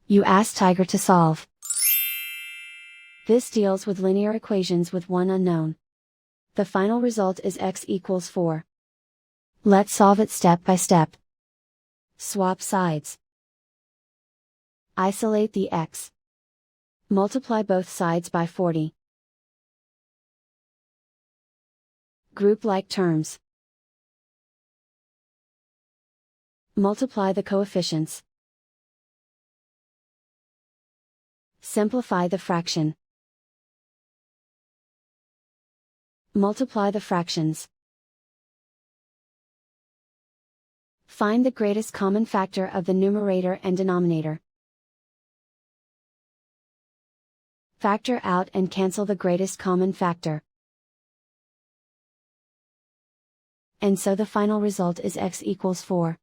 You ask Tiger to solve. This deals with linear equations with one unknown. The final result is x equals 4. Let's solve it step by step. Swap sides. Isolate the x. Multiply both sides by 40. Group like terms. Multiply the coefficients. Simplify the fraction. Multiply the fractions. Find the greatest common factor of the numerator and denominator. Factor out and cancel the greatest common factor. And so the final result is x equals 4.